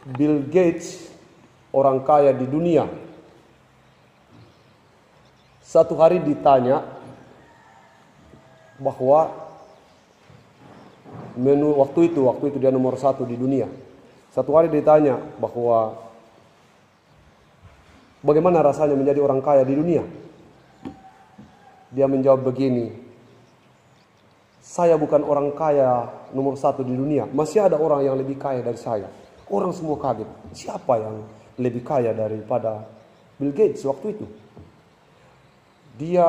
Bill Gates, orang kaya di dunia, satu hari ditanya bahwa waktu itu dia nomor 1 di dunia. Satu hari ditanya bahwa bagaimana rasanya menjadi orang kaya di dunia. Dia menjawab begini, saya bukan orang kaya nomor 1 di dunia, masih ada orang yang lebih kaya dari saya. Orang semua kaget, siapa yang lebih kaya daripada Bill Gates waktu itu? Dia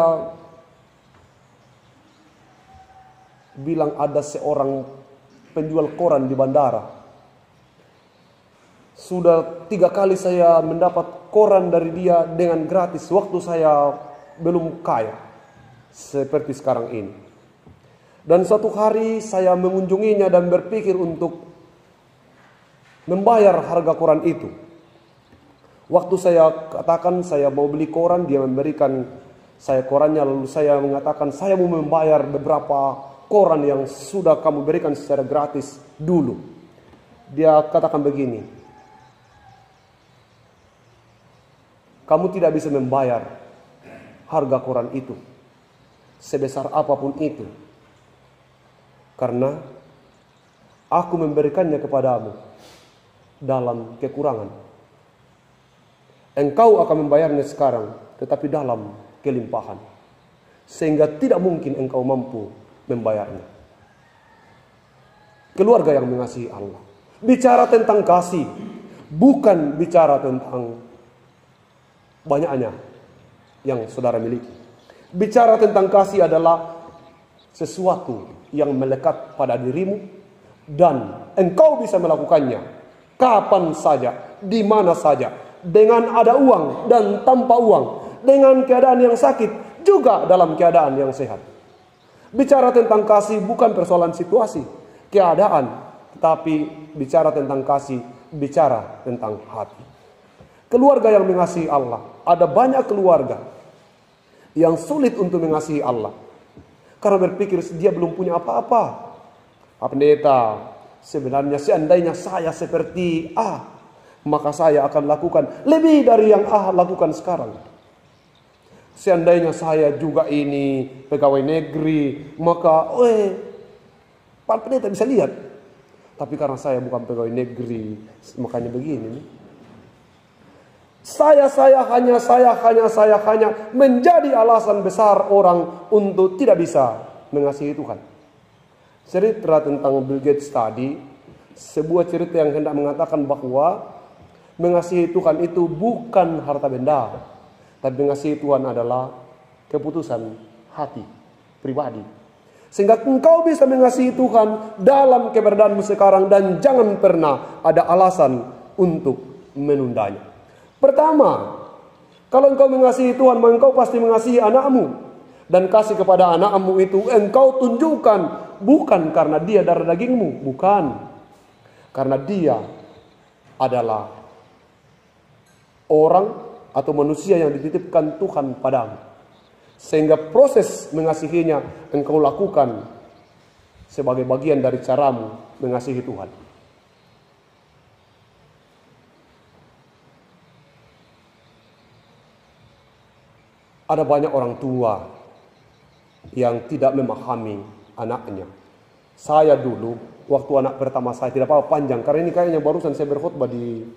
bilang ada seorang penjual koran di bandara. Sudah 3 kali saya mendapat koran dari dia dengan gratis waktu saya belum kaya seperti sekarang ini. Dan suatu hari saya mengunjunginya dan berpikir untuk membayar harga koran itu. Waktu saya katakan saya mau beli koran, dia memberikan saya korannya, lalu saya mengatakan saya mau membayar beberapa koran yang sudah kamu berikan secara gratis dulu. Dia katakan begini, kamu tidak bisa membayar harga koran itu, sebesar apapun itu, karena aku memberikannya kepadamu dalam kekurangan. Engkau akan membayarnya sekarang, tetapi dalam kelimpahan, sehingga tidak mungkin engkau mampu membayarnya. Keluarga yang mengasihi Allah, bicara tentang kasih, bukan bicara tentang banyaknya yang saudara miliki. Bicara tentang kasih adalah sesuatu yang melekat pada dirimu dan engkau bisa melakukannya kapan saja, di mana saja, dengan ada uang dan tanpa uang, dengan keadaan yang sakit juga dalam keadaan yang sehat. Bicara tentang kasih bukan persoalan situasi, keadaan, tetapi bicara tentang kasih, bicara tentang hati. Keluarga yang mengasihi Allah, ada banyak keluarga yang sulit untuk mengasihi Allah karena berpikir dia belum punya apa-apa. Pak Pendeta, sebenarnya seandainya saya seperti A, maka saya akan lakukan lebih dari yang A lakukan sekarang. Seandainya saya juga ini pegawai negeri, maka Pak Pendeta bisa lihat. Tapi karena saya bukan pegawai negeri, makanya begini. Saya hanya menjadi alasan besar orang untuk tidak bisa mengasihi Tuhan. Cerita tentang Bill Gates tadi, sebuah cerita yang hendak mengatakan bahwa mengasihi Tuhan itu bukan harta benda, tapi mengasihi Tuhan adalah keputusan hati pribadi. Sehingga engkau bisa mengasihi Tuhan dalam keberadaanmu sekarang dan jangan pernah ada alasan untuk menundanya. Pertama, kalau engkau mengasihi Tuhan, maka engkau pasti mengasihi anakmu. Dan kasih kepada anakmu itu engkau tunjukkan bukan karena dia darah dagingmu, bukan. Karena dia adalah orang atau manusia yang dititipkan Tuhan padamu. Sehingga proses mengasihinya engkau lakukan sebagai bagian dari caramu mengasihi Tuhan. Ada banyak orang tua yang tidak memahami anaknya. Saya dulu, waktu anak pertama saya, tidak apa-apa panjang, karena ini kayaknya barusan saya berkhutbah di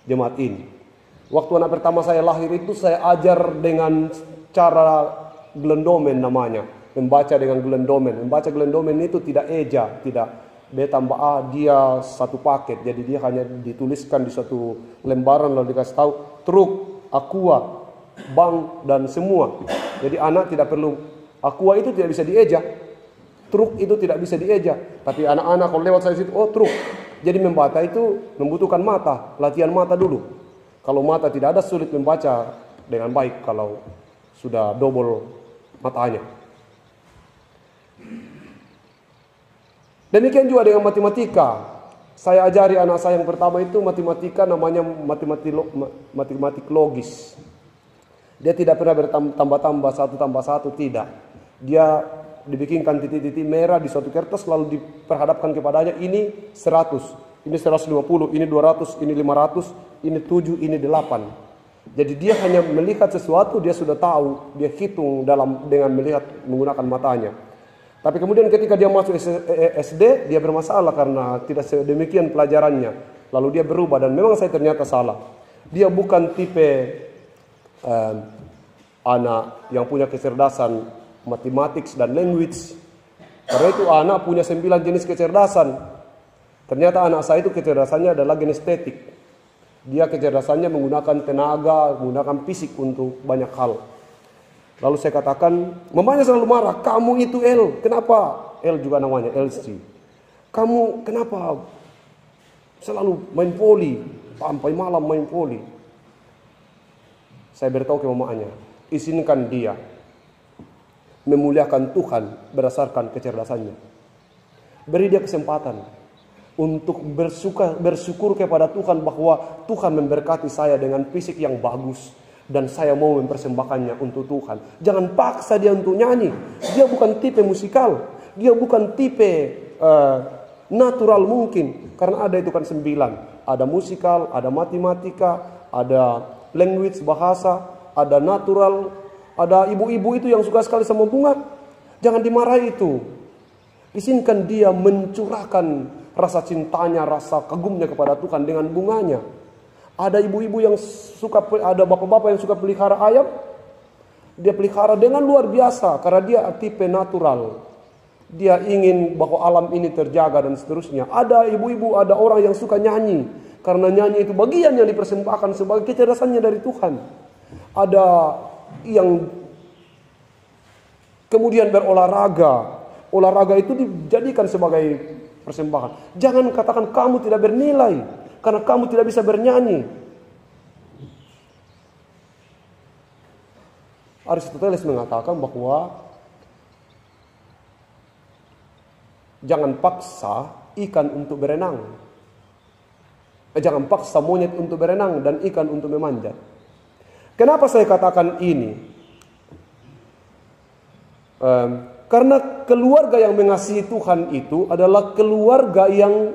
jemaat ini. Waktu anak pertama saya lahir itu saya ajar dengan cara glendomen namanya. Membaca dengan glendomen. Membaca glendomen itu tidak eja, tidak B tambah A, dia satu paket. Jadi dia hanya dituliskan di satu lembaran lalu dikasih tahu truk, aqua, bank dan semua. Jadi anak tidak perlu, aqua itu tidak bisa dieja, truk itu tidak bisa dieja. Tapi anak-anak kalau lewat saya situ, oh truk. Jadi membaca itu membutuhkan mata, latihan mata dulu. Kalau mata tidak ada sulit membaca dengan baik kalau sudah double matanya. Demikian juga dengan matematika. Saya ajari anak saya yang pertama itu matematika, namanya matematik logis. Dia tidak pernah bertambah-tambah 1 tambah 1, tidak. Dia dibikinkan titik-titik merah di suatu kertas lalu diperhadapkan kepadanya, ini 100, Ini 150, ini 200, ini 500, ini 7, ini 8. Jadi dia hanya melihat sesuatu, dia sudah tahu, dia hitung dengan melihat menggunakan matanya. Tapi kemudian ketika dia masuk SD, dia bermasalah karena tidak sedemikian pelajarannya. Lalu dia berubah dan memang saya ternyata salah. Dia bukan tipe anak yang punya kecerdasan matematik dan language. Karena itu anak punya 9 jenis kecerdasan. Ternyata anak saya itu kecerdasannya adalah kinestetik. Dia kecerdasannya menggunakan tenaga, menggunakan fisik untuk banyak hal. Lalu saya katakan, mamanya selalu marah, kamu itu L, kenapa? L juga namanya, LC. Kamu kenapa selalu main voli, sampai malam main voli? Saya beritahu ke mamanya, izinkan dia memuliakan Tuhan berdasarkan kecerdasannya. Beri dia kesempatan untuk bersyukur kepada Tuhan bahwa Tuhan memberkati saya dengan fisik yang bagus dan saya mau mempersembahkannya untuk Tuhan. Jangan paksa dia untuk nyanyi. Dia bukan tipe musikal, dia bukan tipe natural mungkin, karena ada itu kan 9. Ada musikal, ada matematika, ada language bahasa, ada natural, ada ibu-ibu itu yang suka sekali sama bunga. Jangan dimarahi itu. Izinkan dia mencurahkan rasa cintanya, rasa kagumnya kepada Tuhan dengan bunganya. Ada ibu-ibu yang suka, ada bapak-bapak yang suka pelihara ayam. Dia pelihara dengan luar biasa karena dia tipe natural. Dia ingin bahwa alam ini terjaga dan seterusnya. Ada ibu-ibu, ada orang yang suka nyanyi. Karena nyanyi itu bagian yang dipersembahkan sebagai kecerdasannya dari Tuhan. Ada yang kemudian berolahraga. Olahraga itu dijadikan sebagai persembahan. Jangan katakan kamu tidak bernilai karena kamu tidak bisa bernyanyi. Aristoteles mengatakan bahwa jangan paksa ikan untuk berenang. Jangan paksa monyet untuk berenang dan ikan untuk memanjat. Kenapa saya katakan ini? Karena keluarga yang mengasihi Tuhan itu adalah keluarga yang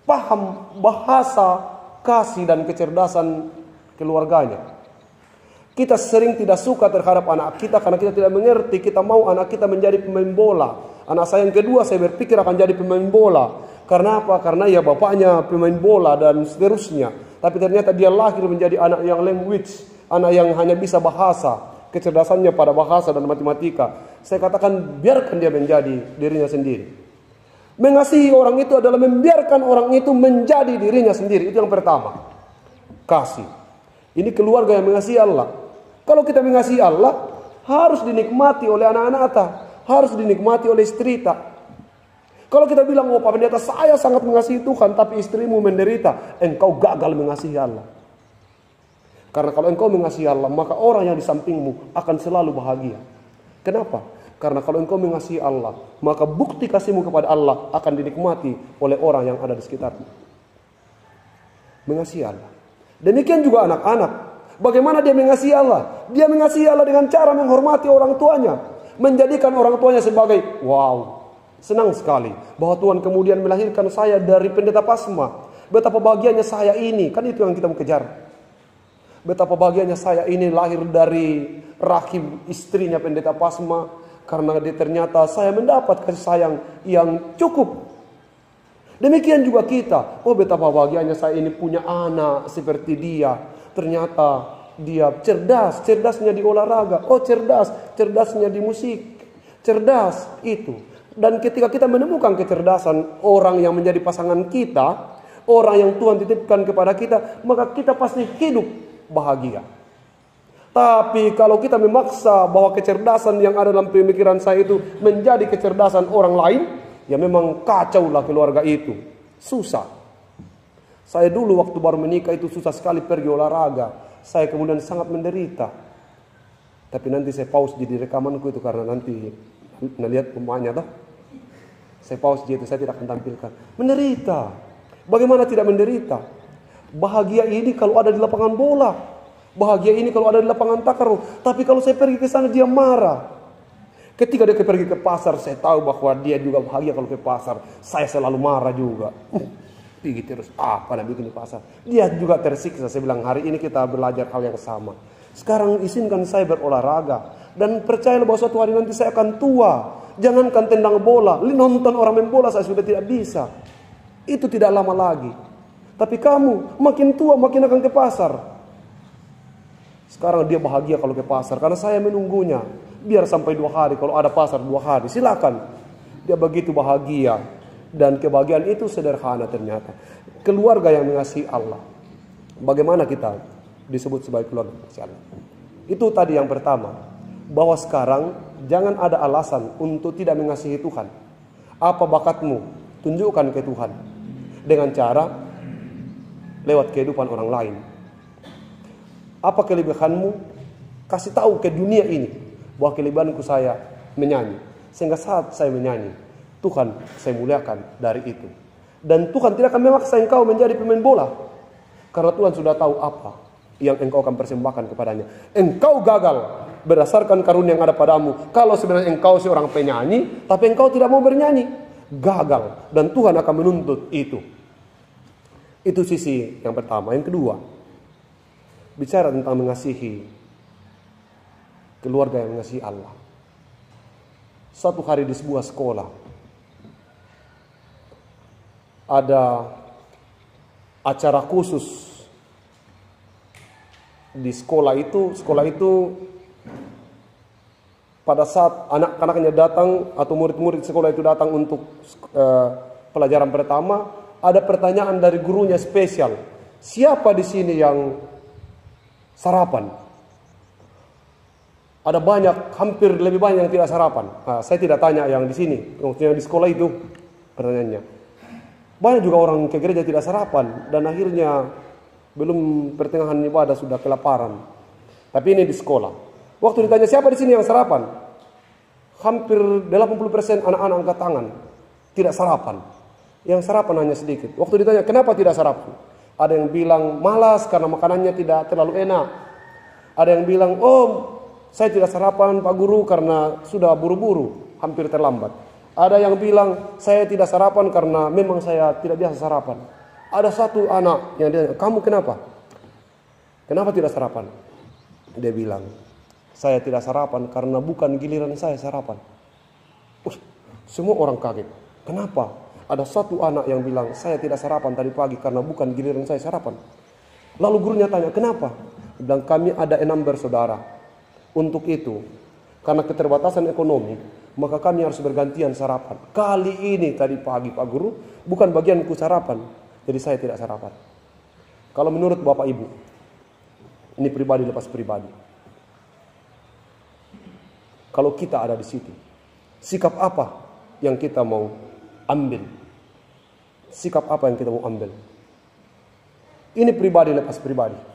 paham bahasa kasih dan kecerdasan keluarganya. Kita sering tidak suka terhadap anak kita karena kita tidak mengerti. Kita mau anak kita menjadi pemain bola. Anak saya yang kedua saya berpikir akan jadi pemain bola. Karena apa? Karena ya bapaknya pemain bola dan seterusnya. Tapi ternyata dia lahir menjadi anak yang language. Anak yang hanya bisa bahasa. Kecerdasannya pada bahasa dan matematika. Saya katakan biarkan dia menjadi dirinya sendiri. Mengasihi orang itu adalah membiarkan orang itu menjadi dirinya sendiri. Itu yang pertama. Kasih. Ini keluarga yang mengasihi Allah. Kalau kita mengasihi Allah, harus dinikmati oleh anak-anak kita. Harus dinikmati oleh istri kita. Kalau kita bilang, oh Pak Pendeta saya sangat mengasihi Tuhan, tapi istrimu menderita. Engkau gagal mengasihi Allah. Karena kalau engkau mengasihi Allah, maka orang yang di sampingmu akan selalu bahagia. Kenapa? Karena kalau engkau mengasihi Allah, maka bukti kasihmu kepada Allah akan dinikmati oleh orang yang ada di sekitarmu. Mengasihi Allah. Demikian juga anak-anak. Bagaimana dia mengasihi Allah? Dia mengasihi Allah dengan cara menghormati orang tuanya. Menjadikan orang tuanya sebagai, wow, senang sekali bahwa Tuhan kemudian melahirkan saya dari pendeta Pasma. Betapa bahagianya saya ini. Kan itu yang kita mau kejar. Betapa bahagianya saya ini lahir dari rahim istrinya pendeta Pasma. Karena dia ternyata saya mendapat kasih sayang yang cukup. Demikian juga kita. Oh betapa bahagianya saya ini punya anak seperti dia. Ternyata dia cerdas. Cerdasnya di olahraga. Oh cerdas. Cerdasnya di musik. Cerdas itu. Dan ketika kita menemukan kecerdasan orang yang menjadi pasangan kita. Orang yang Tuhan titipkan kepada kita. Maka kita pasti hidup bahagia. Tapi kalau kita memaksa bahwa kecerdasan yang ada dalam pemikiran saya itu menjadi kecerdasan orang lain, ya memang kacau lah keluarga itu. Susah. Saya dulu waktu baru menikah itu susah sekali pergi olahraga. Saya kemudian sangat menderita. Tapi nanti saya pause di rekamanku itu karena nanti lihat pemainnya toh. Saya pause di itu, saya tidak akan tampilkan. Menderita. Bagaimana tidak menderita? Bahagia ini kalau ada di lapangan bola. Bahagia ini kalau ada di lapangan takraw. Tapi kalau saya pergi ke sana dia marah. Ketika dia pergi ke pasar, saya tahu bahwa dia juga bahagia kalau ke pasar. Saya selalu marah juga. pergi terus. Pada bikin di pasar. Dia juga tersiksa. Saya bilang hari ini kita belajar hal yang sama. Sekarang izinkan saya berolahraga. Dan percayalah bahwa suatu hari nanti saya akan tua. Jangankan tendang bola. Nonton orang main bola saya sudah tidak bisa. Itu tidak lama lagi. Tapi kamu makin tua makin akan ke pasar. Sekarang dia bahagia kalau ke pasar. Karena saya menunggunya. Biar sampai 2 hari. Kalau ada pasar 2 hari. Silakan. Dia begitu bahagia. Dan kebahagiaan itu sederhana ternyata. Keluarga yang mengasihi Allah. Bagaimana kita disebut sebagai keluarga mengasihi Allah? Itu tadi yang pertama. Bahwa sekarang jangan ada alasan untuk tidak mengasihi Tuhan. Apa bakatmu? Tunjukkan ke Tuhan. Dengan cara lewat kehidupan orang lain. Apa kelebihanmu? Kasih tahu ke dunia ini bahwa kelebihanku saya menyanyi. Sehingga saat saya menyanyi, Tuhan saya muliakan dari itu. Dan Tuhan tidak akan memaksa engkau menjadi pemain bola. Karena Tuhan sudah tahu apa yang engkau akan persembahkan kepadanya. Engkau gagal berdasarkan karunia yang ada padamu. Kalau sebenarnya engkau seorang penyanyi, tapi engkau tidak mau bernyanyi, gagal. Dan Tuhan akan menuntut itu. Itu sisi yang pertama. Yang kedua, bicara tentang mengasihi keluarga yang mengasihi Allah. Suatu hari di sebuah sekolah, ada acara khusus di sekolah itu pada saat anak-anaknya datang atau murid-murid sekolah itu datang untuk pelajaran pertama, ada pertanyaan dari gurunya spesial. Siapa di sini yang sarapan? Ada banyak, hampir lebih banyak yang tidak sarapan. Saya tidak tanya yang di sini, yang di sekolah itu pertanyaannya. Banyak juga orang ke gereja tidak sarapan dan akhirnya belum pertengahan ibadah sudah kelaparan. Tapi ini di sekolah. Waktu ditanya siapa di sini yang sarapan? Hampir 80% anak-anak angkat tangan tidak sarapan. Yang sarapan hanya sedikit. Waktu ditanya kenapa tidak sarapan? Ada yang bilang malas karena makanannya tidak terlalu enak. Ada yang bilang, saya tidak sarapan Pak Guru karena sudah buru-buru, hampir terlambat. Ada yang bilang, saya tidak sarapan karena memang saya tidak biasa sarapan. Ada satu anak yang dia, kamu kenapa? Kenapa tidak sarapan? Dia bilang, saya tidak sarapan karena bukan giliran saya sarapan. Semua orang kaget. Kenapa? Ada satu anak yang bilang, saya tidak sarapan tadi pagi karena bukan giliran saya sarapan. Lalu gurunya tanya, kenapa? Dia bilang, kami ada 6 bersaudara. Untuk itu, karena keterbatasan ekonomi, maka kami harus bergantian sarapan. Kali ini tadi pagi Pak Guru, bukan bagianku sarapan, jadi saya tidak sarapan. Kalau menurut Bapak Ibu, ini pribadi lepas pribadi. Kalau kita ada di situ, sikap apa yang kita mau ambil? Sikap apa yang kita mau ambil? Ini pribadi lepas pribadi.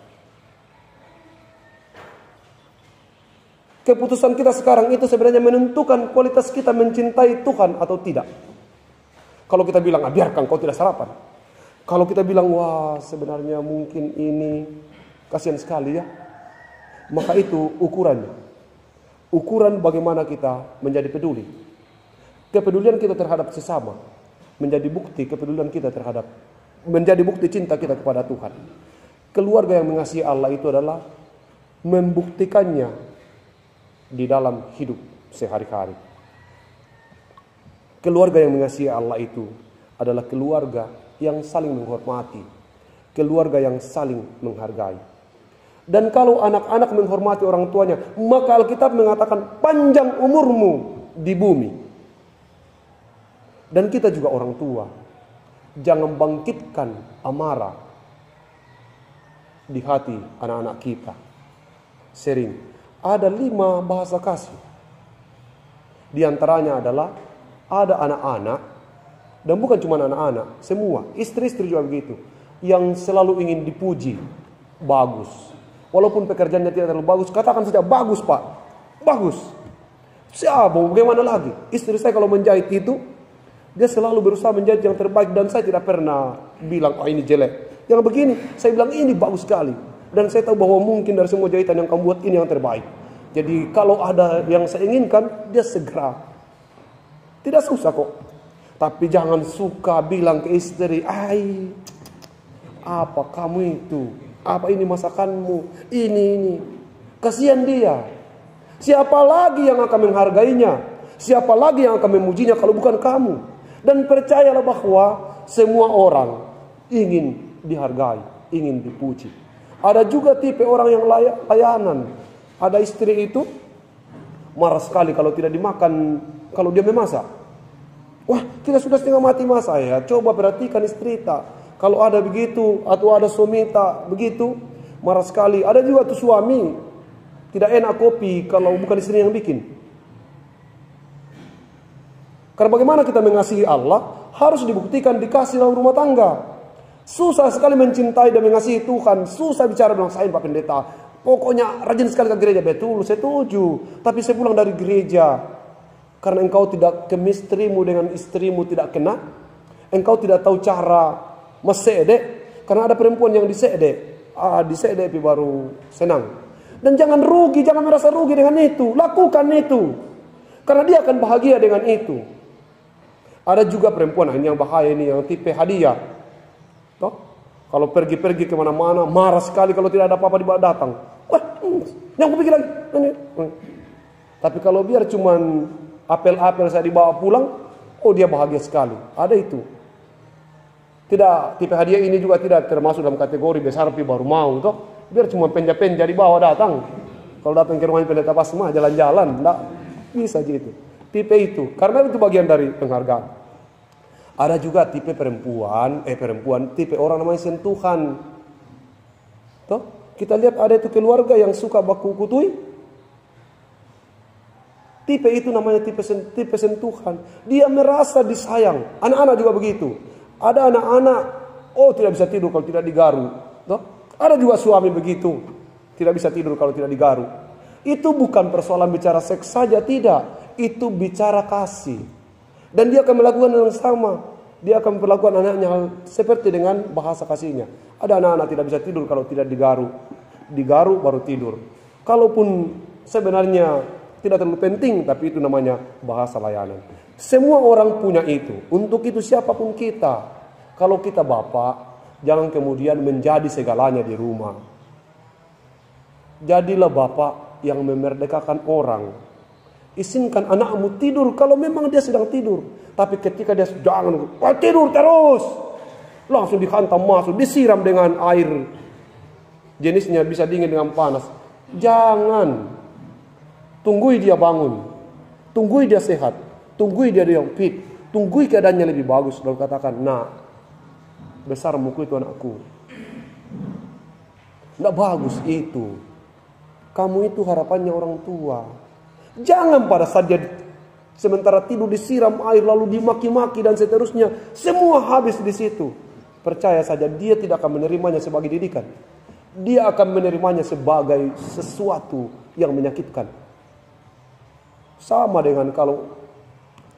Keputusan kita sekarang itu sebenarnya menentukan kualitas kita mencintai Tuhan atau tidak. Kalau kita bilang, biarkan kau tidak sarapan. Kalau kita bilang, wah sebenarnya mungkin ini kasihan sekali ya. Maka itu ukurannya. Ukuran bagaimana kita menjadi peduli. Kepedulian kita terhadap sesama menjadi bukti kepedulian kita terhadap, menjadi bukti cinta kita kepada Tuhan. Keluarga yang mengasihi Allah itu adalah membuktikannya di dalam hidup sehari-hari. Keluarga yang mengasihi Allah itu adalah keluarga yang saling menghormati, keluarga yang saling menghargai. Dan kalau anak-anak menghormati orang tuanya, maka Alkitab mengatakan panjang umurmu di bumi. Dan kita juga orang tua, jangan bangkitkan amarah di hati anak-anak kita. Sering ada 5 bahasa kasih. Di antaranya adalah ada anak-anak, dan bukan cuma anak-anak, semua, istri-istri juga begitu, yang selalu ingin dipuji, bagus. Walaupun pekerjaannya tidak terlalu bagus, katakan saja, bagus Pak, bagus. Siapa, bagaimana lagi? Istri saya kalau menjahit itu, dia selalu berusaha menjahit yang terbaik, dan saya tidak pernah bilang, ini jelek. Yang begini, saya bilang ini bagus sekali. Dan saya tahu bahwa mungkin dari semua jahitan yang kamu buat ini yang terbaik. Jadi kalau ada yang saya inginkan, dia segera. Tidak susah kok. Tapi jangan suka bilang ke istri, "Ai, apa kamu itu? Apa ini masakanmu? Ini." Kasihan dia. Siapa lagi yang akan menghargainya? Siapa lagi yang akan memujinya kalau bukan kamu? Dan percayalah bahwa semua orang ingin dihargai, ingin dipuji. Ada juga tipe orang yang layanan. Ada istri itu marah sekali kalau tidak dimakan, kalau dia memasak. Wah, kita sudah setengah mati masak ya. Coba perhatikan istri tak. Kalau ada begitu, atau ada suami tak begitu, marah sekali. Ada juga tuh suami tidak enak kopi kalau bukan istri yang bikin. Karena bagaimana kita mengasihi Allah harus dibuktikan dikasih dalam rumah tangga. Susah sekali mencintai dan mengasihi Tuhan. Susah bicara bilang, "Saya Pak Pendeta, pokoknya rajin sekali ke gereja." Betul, setuju. Tapi saya pulang dari gereja karena engkau tidak chemistry-mu dengan istrimu tidak kena. Engkau tidak tahu cara mesede. Karena ada perempuan yang disede. Disede baru senang. Dan jangan rugi, jangan merasa rugi dengan itu. Lakukan itu. Karena dia akan bahagia dengan itu. Ada juga perempuan yang bahaya ini, yang tipe hadiah. Toh? Kalau pergi-pergi kemana-mana, marah sekali kalau tidak ada apa-apa dibawa datang. Wah, yang aku pergi lagi. Tapi kalau biar cuman apel-apel saya dibawa pulang, oh dia bahagia sekali. Ada itu. Tidak, tipe hadiah ini juga tidak termasuk dalam kategori besar tapi baru mau. Toh? Biar cuma penja-penja dibawa datang. Kalau datang ke rumahnya pendeta pas semua jalan-jalan, enggak bisa gitu. Tipe itu, karena itu bagian dari penghargaan. Ada juga tipe perempuan, tipe orang namanya sentuhan. Toh, kita lihat ada itu keluarga yang suka baku kutui. Tipe itu namanya tipe sentuhan. Dia merasa disayang. Anak-anak juga begitu. Ada anak-anak, oh tidak bisa tidur kalau tidak digaru. Toh? Ada juga suami begitu, tidak bisa tidur kalau tidak digaru. Itu bukan persoalan bicara seks saja, tidak. Itu bicara kasih. Dan dia akan melakukan yang sama. Dia akan memperlakukan anaknya seperti dengan bahasa kasihnya. Ada anak-anak tidak bisa tidur kalau tidak digaru. Digaru baru tidur. Kalaupun sebenarnya tidak terlalu penting, tapi itu namanya bahasa layanan. Semua orang punya itu. Untuk itu siapapun kita. Kalau kita bapak, jangan kemudian menjadi segalanya di rumah. Jadilah bapak yang memerdekakan orang. Izinkan anakmu tidur kalau memang dia sedang tidur. Tapi ketika dia jangan tidur terus, langsung dihantam masuk, disiram dengan air. Jenisnya bisa dingin dengan panas. Jangan. Tunggui dia bangun. Tunggui dia sehat. Tunggui dia fit. Tunggui keadaannya lebih bagus. Lalu katakan, "Nah, besar muku itu anakku." Tidak bagus itu. Kamu itu harapannya orang tua. Jangan pada saat dia sementara tidur disiram air lalu dimaki-maki dan seterusnya. Semua habis di situ. Percaya saja dia tidak akan menerimanya sebagai didikan. Dia akan menerimanya sebagai sesuatu yang menyakitkan. Sama dengan kalau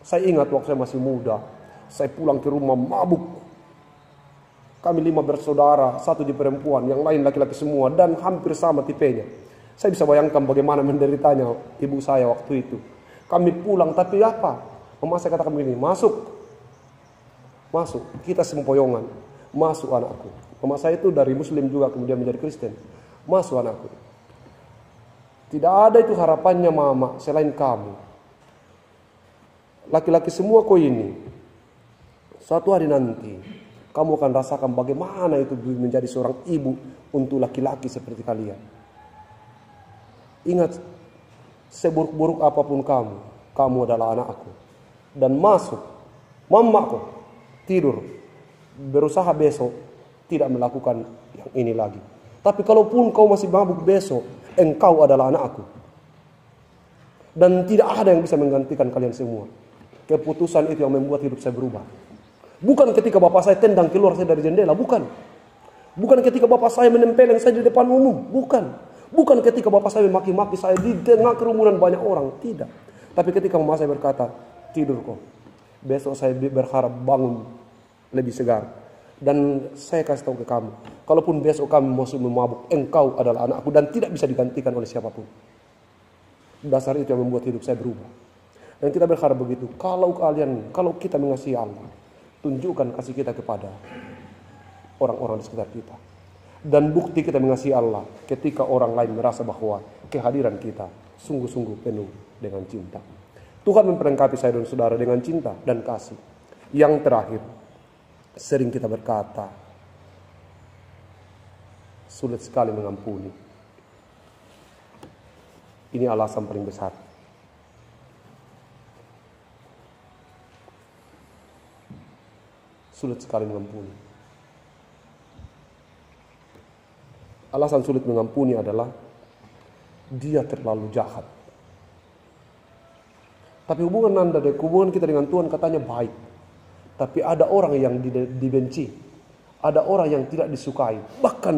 saya ingat waktu saya masih muda. Saya pulang ke rumah mabuk. Kami 5 bersaudara, 1 di perempuan, yang lain laki-laki semua, dan hampir sama tipenya. Saya bisa bayangkan bagaimana menderitanya ibu saya waktu itu. Kami pulang, tapi apa? Mama saya katakan begini, masuk, kita sempoyongan, masuk anakku. Mama saya itu dari Muslim juga kemudian menjadi Kristen. Masuk anakku. Tidak ada itu harapannya mama selain kamu. Laki-laki semua kau ini, suatu hari nanti kamu akan rasakan bagaimana itu menjadi seorang ibu untuk laki-laki seperti kalian. Ingat, seburuk-buruk apapun kamu adalah anakku. Dan masuk, mamaku, tidur, berusaha besok tidak melakukan yang ini lagi. Tapi kalaupun kau masih mabuk besok, engkau adalah anakku. Dan tidak ada yang bisa menggantikan kalian semua. Keputusan itu yang membuat hidup saya berubah. Bukan ketika bapak saya tendang keluar saya dari jendela, bukan. Bukan ketika bapak saya menempeleng saya di depan umum, bukan. Bukan ketika bapak saya memaki-maki saya di tengah kerumunan banyak orang, tidak. Tapi ketika mama saya berkata, tidur kok. Besok saya berharap bangun lebih segar. Dan saya kasih tahu ke kamu, kalaupun besok kamu masih memabuk, engkau adalah anakku dan tidak bisa digantikan oleh siapapun. Dasar itu yang membuat hidup saya berubah. Dan kita berharap begitu. Kalau kita mengasihi Allah, tunjukkan kasih kita kepada orang-orang di sekitar kita. Dan bukti kita mengasihi Allah ketika orang lain merasa bahwa kehadiran kita sungguh-sungguh penuh dengan cinta. Tuhan memperlengkapi saya dan saudara dengan cinta dan kasih. Yang terakhir, sering kita berkata, sulit sekali mengampuni. Ini alasan paling besar. Sulit sekali mengampuni. Alasan sulit mengampuni adalah dia terlalu jahat. Tapi hubungan kita dengan Tuhan katanya baik. Tapi ada orang yang dibenci. Ada orang yang tidak disukai. Bahkan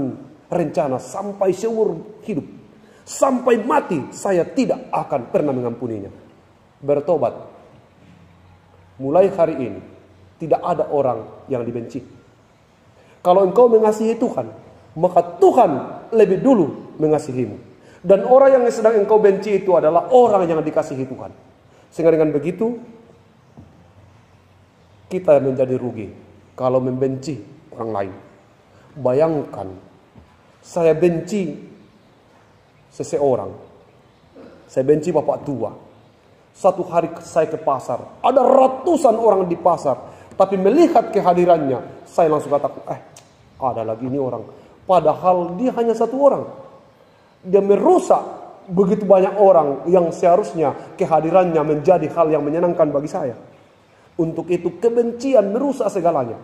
rencana sampai seumur hidup. Sampai mati saya tidak akan pernah mengampuninya. Bertobat. Mulai hari ini tidak ada orang yang dibenci. Kalau engkau mengasihi Tuhan, maka Tuhan lebih dulu mengasihimu. Dan orang yang sedang engkau benci itu adalah orang yang dikasihi Tuhan. Sehingga dengan begitu, kita menjadi rugi kalau membenci orang lain. Bayangkan, saya benci seseorang. Saya benci bapak tua. Satu hari saya ke pasar, ada ratusan orang di pasar. Tapi melihat kehadirannya, saya langsung katakan, ada lagi ini orang. Padahal dia hanya satu orang. Dia merusak begitu banyak orang yang seharusnya kehadirannya menjadi hal yang menyenangkan bagi saya. Untuk itu kebencian merusak segalanya.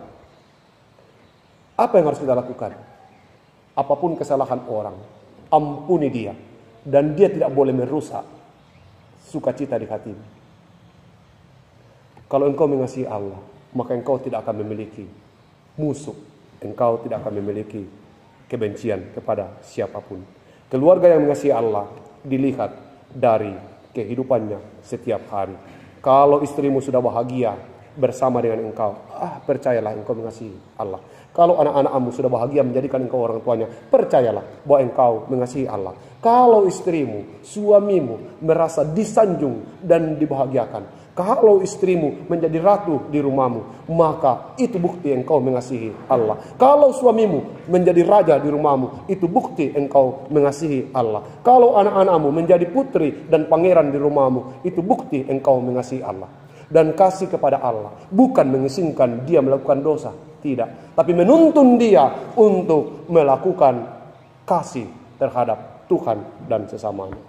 Apa yang harus kita lakukan? Apapun kesalahan orang, ampuni dia. Dan dia tidak boleh merusak sukacita di hatimu. Kalau engkau mengasihi Allah, maka engkau tidak akan memiliki musuh. Engkau tidak akan memiliki kebencian kepada siapapun. Keluarga yang mengasihi Allah dilihat dari kehidupannya setiap hari. Kalau istrimu sudah bahagia bersama dengan engkau, percayalah engkau mengasihi Allah. Kalau anak-anakmu sudah bahagia menjadikan engkau orang tuanya, percayalah bahwa engkau mengasihi Allah. Kalau istrimu, suamimu merasa disanjung dan dibahagiakan, kalau istrimu menjadi ratu di rumahmu, maka itu bukti engkau mengasihi Allah. Kalau suamimu menjadi raja di rumahmu, itu bukti engkau mengasihi Allah. Kalau anak-anakmu menjadi putri dan pangeran di rumahmu, itu bukti engkau mengasihi Allah. Dan kasih kepada Allah bukan mengizinkan dia melakukan dosa, tidak. Tapi menuntun dia untuk melakukan kasih terhadap Tuhan dan sesamanya.